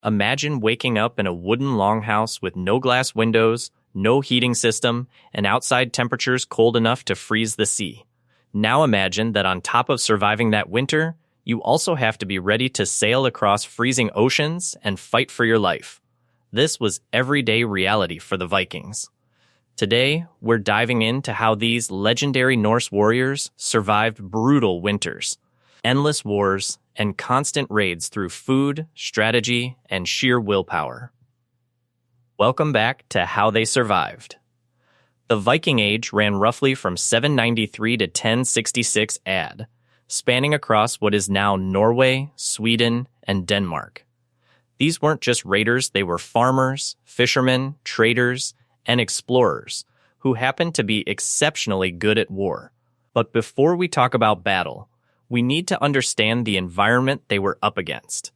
Imagine waking up in a wooden longhouse with no glass windows, no heating system, and outside temperatures cold enough to freeze the sea. Now imagine that on top of surviving that winter, you also have to be ready to sail across freezing oceans and fight for your life. This was everyday reality for the Vikings. Today, we're diving into how these legendary Norse warriors survived brutal winters, endless wars, and constant raids through food, strategy, and sheer willpower. Welcome back to How They Survived. The Viking-Age ran roughly from 793 to 1066 AD, spanning across what is now Norway, Sweden, and Denmark. These weren't just raiders, they were farmers, fishermen, traders, and explorers who happened to be exceptionally good at war. But before we talk about battle, we need to understand the environment they were up against,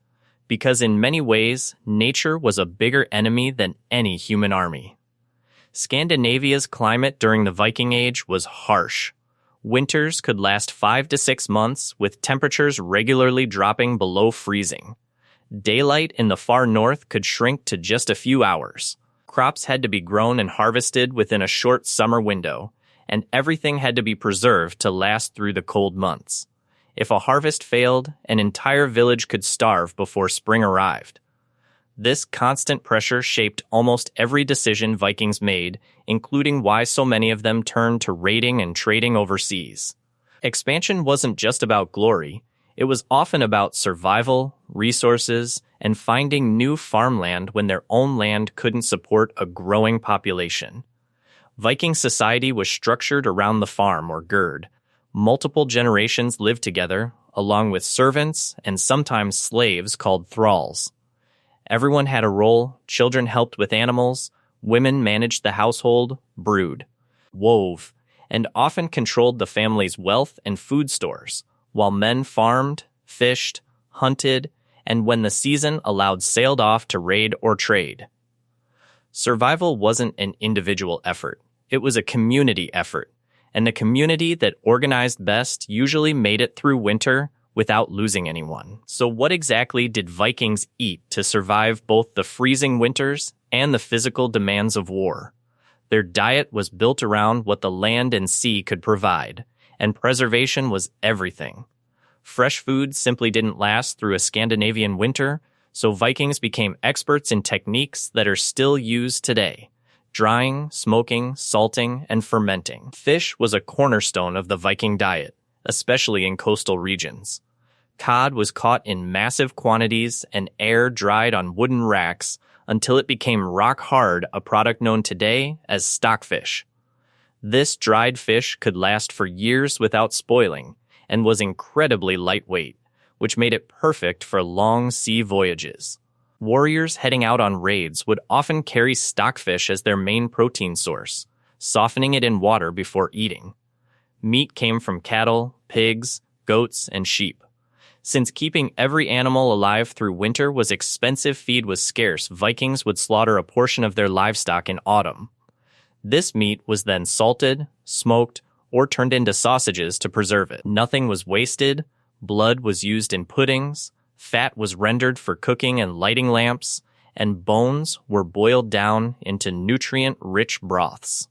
because in many ways, nature was a bigger enemy than any human army. Scandinavia's climate during the Viking Age was harsh. Winters could last 5 to 6 months, with temperatures regularly dropping below freezing. Daylight in the far north could shrink to just a few hours. Crops had to be grown and harvested within a short summer window, and everything had to be preserved to last through the cold months. If a harvest failed, an entire village could starve before spring arrived. This constant pressure shaped almost every decision Vikings made, including why so many of them turned to raiding and trading overseas. Expansion wasn't just about glory, it was often about survival, resources, and finding new farmland when their own land couldn't support a growing population. Viking society was structured around the farm or gird. Multiple generations lived together, along with servants and sometimes slaves called thralls. Everyone had a role, children helped with animals, women managed the household, brewed, wove, and often controlled the family's wealth and food stores, while men farmed, fished, hunted, and when the season allowed sailed off to raid or trade. Survival wasn't an individual effort, it was a community effort, and the community that organized best usually made it through winter without losing anyone. So what exactly did Vikings eat to survive both the freezing winters and the physical demands of war? Their diet was built around what the land and sea could provide, and preservation was everything. Fresh food simply didn't last through a Scandinavian winter, so Vikings became experts in techniques that are still used today: drying, smoking, salting, and fermenting. Fish was a cornerstone of the Viking diet, especially in coastal regions. Cod was caught in massive quantities and air-dried on wooden racks until it became rock-hard, a product known today as stockfish. This dried fish could last for years without spoiling and was incredibly lightweight, which made it perfect for long sea voyages. Warriors heading out on raids would often carry stockfish as their main protein source, softening it in water before eating. Meat came from cattle, pigs, goats, and sheep. Since keeping every animal alive through winter was expensive, feed was scarce, Vikings would slaughter a portion of their livestock in autumn. This meat was then salted, smoked, or turned into sausages to preserve it. Nothing was wasted, blood was used in puddings, fat was rendered for cooking and lighting lamps, and bones were boiled down into nutrient-rich broths.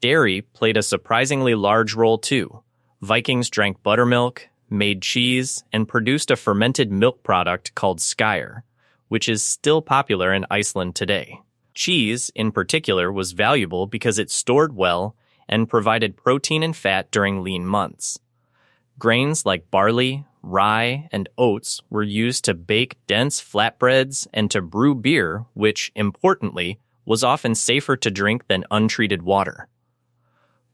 Dairy played a surprisingly large role too. Vikings drank buttermilk, made cheese, and produced a fermented milk product called skyr, which is still popular in Iceland today. Cheese, in particular, was valuable because it stored well and provided protein and fat during lean months. Grains like barley, rye, and oats were used to bake dense flatbreads and to brew beer, which, importantly, was often safer to drink than untreated water.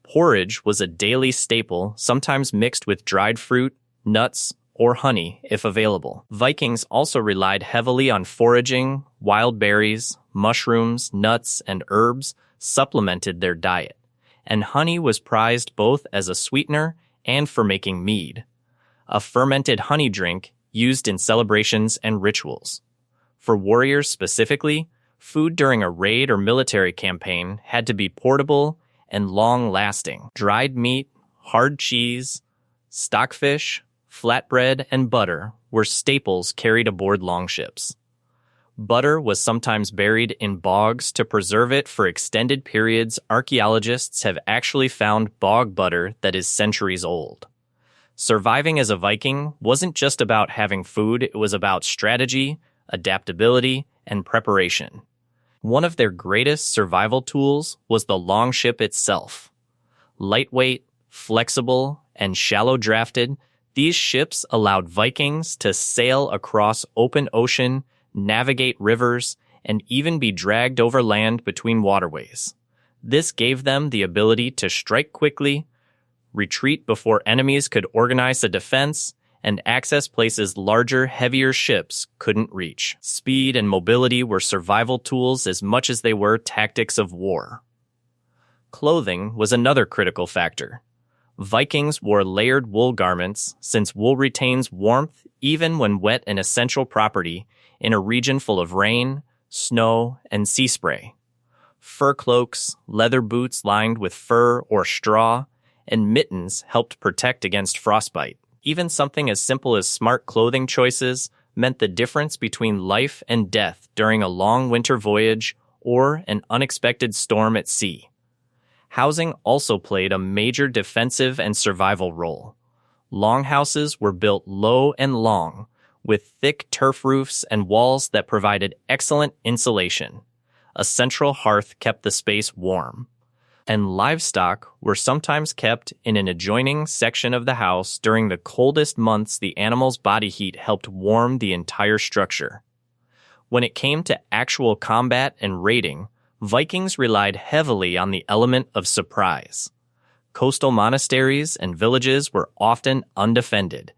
Porridge was a daily staple, sometimes mixed with dried fruit, nuts, or honey if available. Vikings also relied heavily on foraging. Wild berries, mushrooms, nuts, and herbs supplemented their diet, and honey was prized both as a sweetener and for making mead, a fermented honey drink used in celebrations and rituals. For warriors specifically, food during a raid or military campaign had to be portable and long-lasting. Dried meat, hard cheese, stockfish, flatbread, and butter were staples carried aboard longships. Butter was sometimes buried in bogs to preserve it for extended periods. Archaeologists have actually found bog butter that is centuries old. Surviving as a Viking wasn't just about having food, it was about strategy, adaptability, and preparation. One of their greatest survival tools was the longship itself. Lightweight, flexible, and shallow-drafted, these ships allowed Vikings to sail across open ocean, navigate rivers, and even be dragged over land between waterways. This gave them the ability to strike quickly, retreat before enemies could organize a defense, and access places larger, heavier ships couldn't reach. Speed and mobility were survival tools as much as they were tactics of war. Clothing was another critical factor. Vikings wore layered wool garments, since wool retains warmth even when wet, an essential property in a region full of rain, snow, and sea spray. Fur cloaks, leather boots lined with fur or straw, and mittens helped protect against frostbite. Even something as simple as smart clothing choices meant the difference between life and death during a long winter voyage or an unexpected storm at sea. Housing also played a major defensive and survival role. Longhouses were built low and long, with thick turf roofs and walls that provided excellent insulation. A central hearth kept the space warm. And livestock were sometimes kept in an adjoining section of the house. During the coldest months, the animal's body heat helped warm the entire structure. When it came to actual combat and raiding, Vikings relied heavily on the element of surprise. Coastal monasteries and villages were often undefended,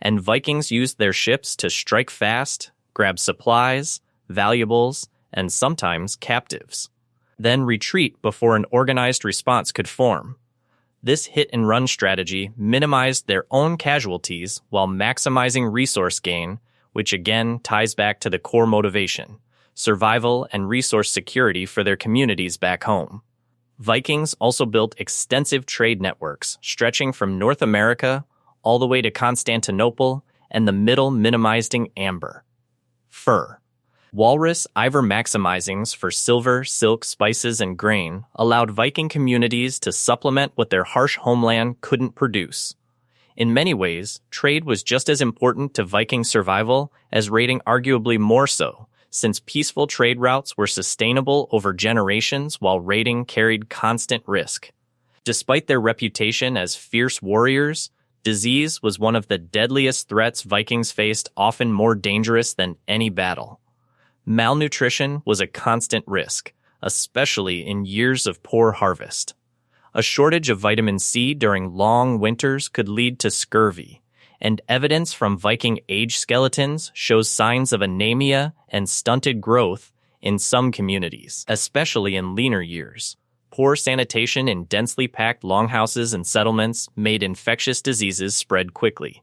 and Vikings used their ships to strike fast, grab supplies, valuables, and sometimes captives, then retreat before an organized response could form. This hit-and-run strategy minimized their own casualties while maximizing resource gain, which again ties back to the core motivation: survival and resource security for their communities back home. Vikings also built extensive trade networks stretching from North America all the way to Constantinople and the middle, minimizing amber. Fur. Walrus ivormaximizings for silver, silk, spices, and grain allowed Viking communities to supplement what their harsh homeland couldn't produce. In many ways, trade was just as important to Viking survival as raiding, arguably more so, since peaceful trade routes were sustainable over generations while raiding carried constant risk. Despite their reputation as fierce warriors, disease was one of the deadliest threats Vikings faced, often more dangerous than any battle. Malnutrition was a constant risk, especially in years of poor harvest. A shortage of vitamin C during long winters could lead to scurvy, and evidence from Viking-Age skeletons shows signs of anemia and stunted growth in some communities, especially in leaner years. Poor sanitation in densely packed longhouses and settlements made infectious diseases spread quickly.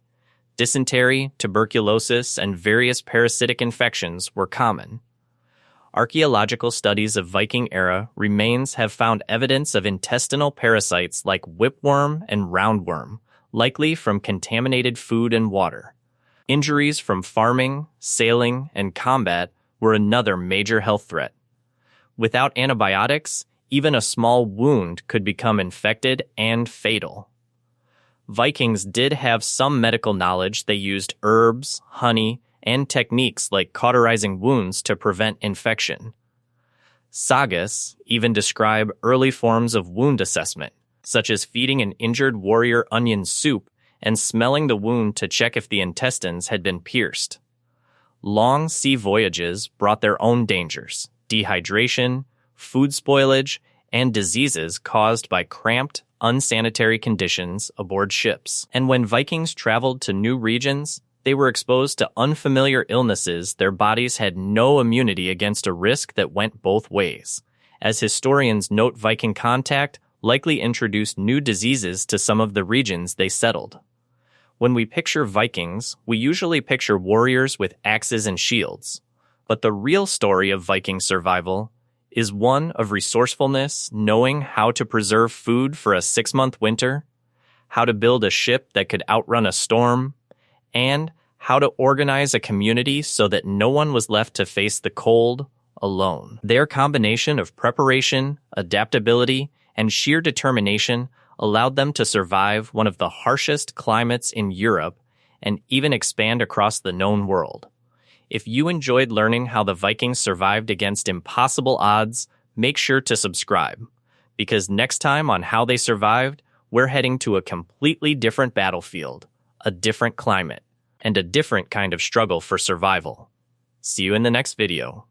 Dysentery, tuberculosis, and various parasitic infections were common. Archaeological studies of Viking-era remains have found evidence of intestinal parasites like whipworm and roundworm, likely from contaminated food and water. Injuries from farming, sailing, and combat were another major health threat. Without antibiotics, even a small wound could become infected and fatal. Vikings did have some medical knowledge. They used herbs, honey, and techniques like cauterizing wounds to prevent infection. Sagas even describe early forms of wound assessment, such as feeding an injured warrior onion soup and smelling the wound to check if the intestines had been pierced. Long sea voyages brought their own dangers: dehydration, food spoilage, and diseases caused by cramped, unsanitary conditions aboard ships. And when Vikings traveled to new regions, they were exposed to unfamiliar illnesses. Their bodies had no immunity against a risk that went both ways. As historians note, Viking contact likely introduced new diseases to some of the regions they settled. When we picture Vikings, we usually picture warriors with axes and shields. But the real story of Viking survival is one of resourcefulness, knowing how to preserve food for a 6-month winter, how to build a ship that could outrun a storm, and how to organize a community so that no one was left to face the cold alone. Their combination of preparation, adaptability, and sheer determination allowed them to survive one of the harshest climates in Europe and even expand across the known world. If you enjoyed learning how the Vikings survived against impossible odds, make sure to subscribe, because next time on How They Survived, we're heading to a completely different battlefield, a different climate, and a different kind of struggle for survival. See you in the next video.